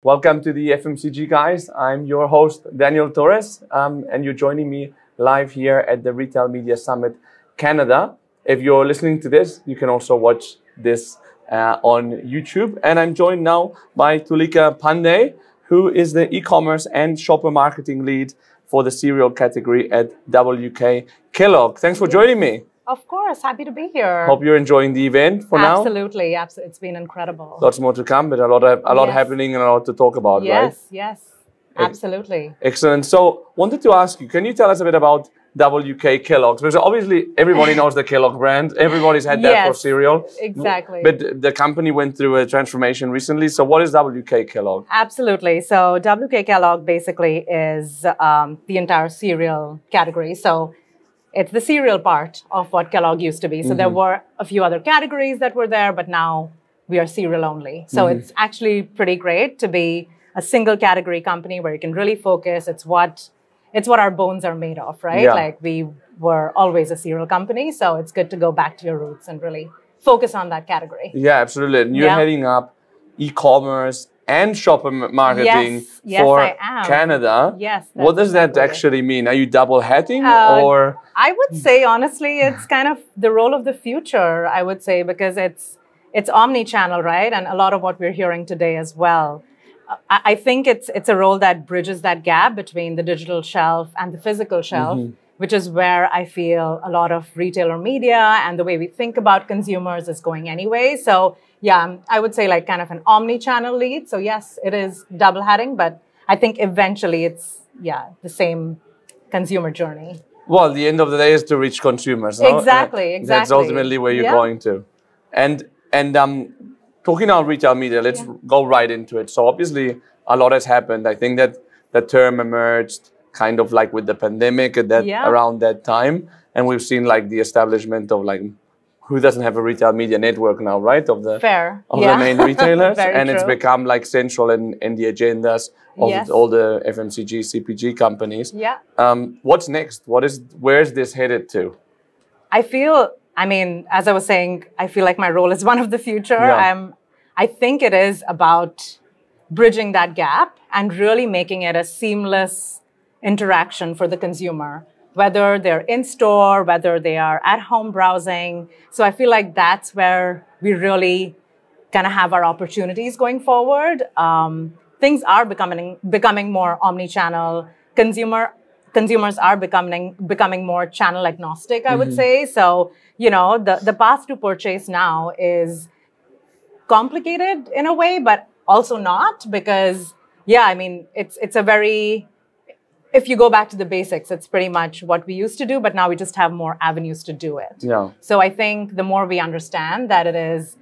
Welcome to the FMCG guys. I'm your host, Daniel Torres, and you're joining me live here at the Retail Media Summit Canada. If you're listening to this, you can also watch this on YouTube. And I'm joined now by Tulika Pandey, who is the e-commerce and shopper marketing lead for the cereal category at WK Kellogg. Thanks for joining me. Of course, happy to be here. Hope you're enjoying the event for now. Absolutely, it's been incredible. Lots more to come, but a lot happening and a lot to talk about, right? Yes, absolutely. Excellent. So, wanted to ask you, can you tell us a bit about WK Kellogg? Because obviously everybody knows the Kellogg brand. Everybody's had that for cereal. Exactly. But the company went through a transformation recently. So, what is WK Kellogg? Absolutely. So, WK Kellogg basically is the entire cereal category. So, it's the cereal part of what Kellogg used to be. So there were a few other categories that were there, but now we are cereal only. So it's actually pretty great to be a single category company where you can really focus. It's what our bones are made of, right? Yeah. Like we were always a cereal company. So it's good to go back to your roots and really focus on that category. Yeah, absolutely. And you're heading up e-commerce and shopper marketing for Canada. Yes. What does that actually mean? Are you double hatting or? I would say, honestly, it's kind of the role of the future, I would say, because it's omni-channel, right? And a lot of what we're hearing today as well. I think it's a role that bridges that gap between the digital shelf and the physical shelf, which is where I feel a lot of retailer media and the way we think about consumers is going anyway. So yeah, I would say like kind of an omni-channel lead. So yes, it is double hatting, but I think eventually it's, the same consumer journey. Well, the end of the day is to reach consumers. No? Exactly. That's ultimately where you're going to. And talking about retail media, let's go right into it. So obviously a lot has happened. I think that the term emerged kind of like with the pandemic at that around that time. And we've seen like the establishment of like, who doesn't have a retail media network now, right? Of the main retailers. And it's become like central in the agendas of all the FMCG, CPG companies. Yeah. What's next? Where's this headed to? I mean, as I was saying, I feel like my role is one of the future. I think it is about bridging that gap and really making it a seamless interaction for the consumer, whether they're in store, whether they are at home browsing. So I feel like that's where we really kind of have our opportunities going forward. Things are becoming more omni-channel. Consumers are becoming more channel agnostic, I would say. So, the path to purchase now is complicated in a way, but also not because, I mean, it's a very, if you go back to the basics, it's pretty much what we used to do, but now we just have more avenues to do it. Yeah. So I think the more we understand that it is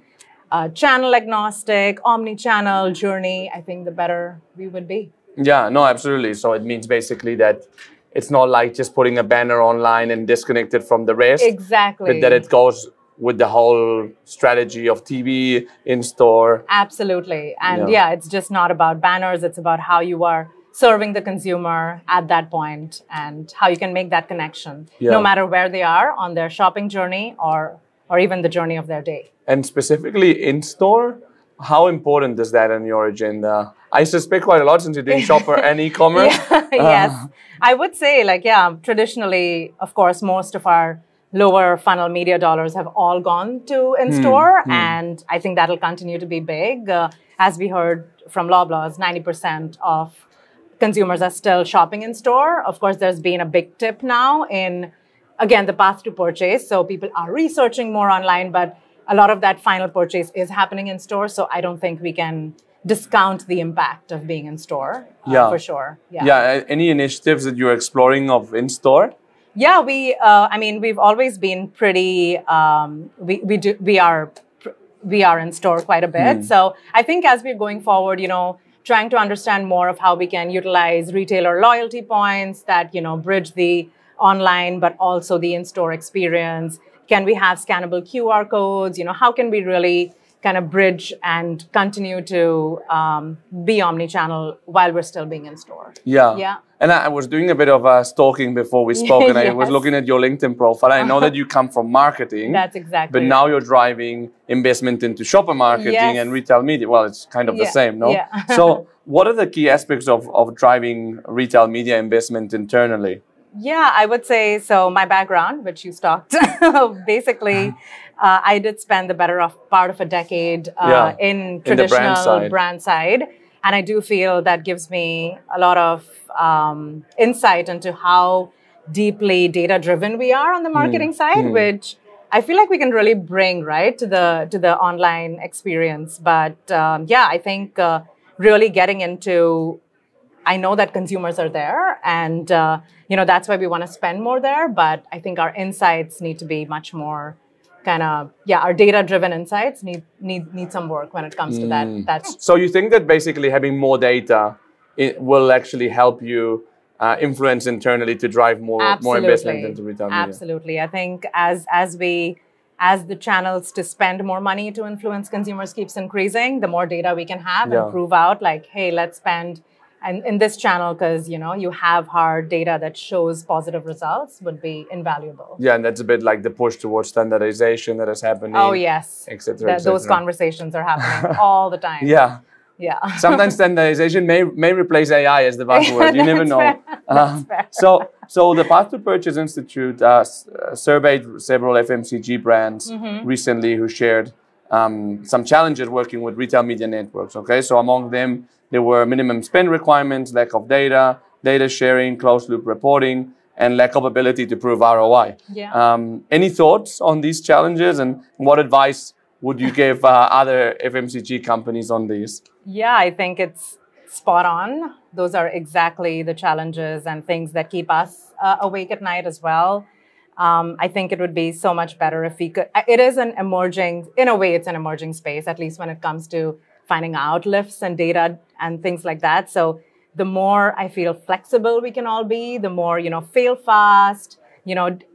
a channel agnostic, omni-channel journey, I think the better we would be. Yeah, no, absolutely. So it means basically that it's not like just putting a banner online and disconnected from the rest. Exactly. But that it goes with the whole strategy of TV in store. Absolutely. And it's just not about banners. It's about how you are serving the consumer at that point and how you can make that connection, no matter where they are on their shopping journey or even the journey of their day. And specifically in store, how important is that in your agenda? I suspect quite a lot since you're doing shopper and e-commerce. Yes. I would say traditionally, of course, most of our lower funnel media dollars have all gone to in-store. And I think that'll continue to be big. As we heard from Loblaws, 90% of consumers are still shopping in store. Of course, there's been a big tip now in, again, the path to purchase. So people are researching more online, but a lot of that final purchase is happening in store. So I don't think we can discount the impact of being in store for sure. Yeah. Any initiatives that you're exploring of in store? Yeah, we've always been pretty, we are in store quite a bit. So I think as we're going forward, trying to understand more of how we can utilize retailer loyalty points that, bridge the online, but also the in-store experience. Can we have scannable QR codes? How can we really kind of bridge and continue to be omni-channel while we're still being in store. Yeah. Yeah. And I was doing a bit of stalking before we spoke, and I was looking at your LinkedIn profile. I know that you come from marketing. That's exactly. But now you're driving investment into shopper marketing and retail media. Well, it's kind of the same, no? Yeah. So what are the key aspects of driving retail media investment internally? Yeah, I would say, so my background, which you stalked, basically, I did spend the better part of a decade in traditional brand side. And I do feel that gives me a lot of insight into how deeply data-driven we are on the marketing side, which I feel like we can really bring, right, to the online experience. But yeah, I think really getting into, I know that consumers are there, and that's why we want to spend more there. But I think our insights need to be much more kind of, our data-driven insights need some work when it comes to that. So you think that basically having more data will actually help you influence internally to drive more investment into retail media? Absolutely. I think as the channels to spend more money to influence consumers keeps increasing, the more data we can have and prove out, like, hey, let's spend in this channel because you have hard data that shows positive results would be invaluable. Yeah, and that's a bit like the push towards standardization that is happening. Oh yes, et cetera. Those conversations are happening all the time. Yeah. Yeah. Sometimes standardization may replace AI as the buzzword. You never know. Fair. So the Path to Purchase Institute surveyed several FMCG brands recently who shared some challenges working with retail media networks. Okay, so among them there were minimum spend requirements, lack of data sharing, closed loop reporting, and lack of ability to prove ROI. Yeah. Any thoughts on these challenges, and what advice would you give other FMCG companies on these? Yeah, I think it's spot on. Those are exactly the challenges and things that keep us awake at night as well. I think it would be so much better if we could. It is an emerging, in a way, it's an emerging space, at least when it comes to finding out lifts and data and things like that. So the more I feel flexible we can all be, the more, fail fast.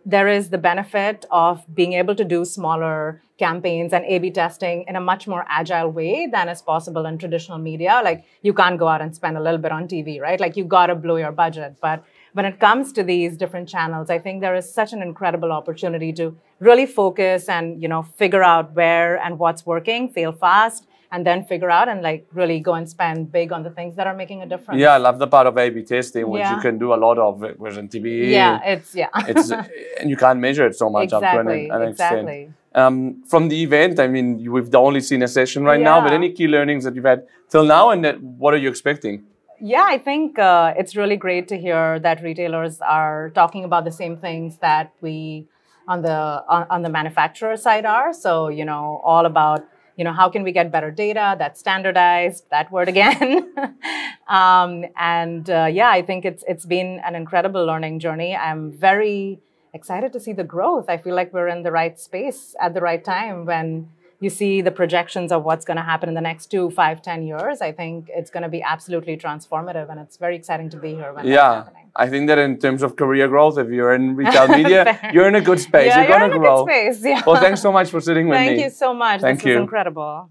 There is the benefit of being able to do smaller campaigns and A/B testing in a much more agile way than is possible in traditional media. Like, you can't go out and spend a little bit on TV, right? Like, you got to blow your budget. But when it comes to these different channels, I think there is such an incredible opportunity to really focus and, figure out where and what's working, fail fast, and then figure out and really go and spend big on the things that are making a difference. Yeah, I love the part of A/B testing, which you can do a lot of whereas TV. Yeah, it's and you can't measure it so much up to an extent. From the event, I mean, we've only seen a session right now, but any key learnings that you've had till now, and what are you expecting? Yeah, I think it's really great to hear that retailers are talking about the same things that we on the manufacturer side are. So, all about how can we get better data that's standardized, that word again. I think it's been an incredible learning journey. I'm very excited to see the growth. I feel like we're in the right space at the right time when you see the projections of what's going to happen in the next 2, 5, 10 years. I think it's going to be absolutely transformative, and it's very exciting to be here when that's happening. I think that in terms of career growth, if you're in retail media, you're in a good space. Yeah, you're going to grow. Good space. Yeah. Well, thanks so much for sitting with me. Thank you so much. This was incredible.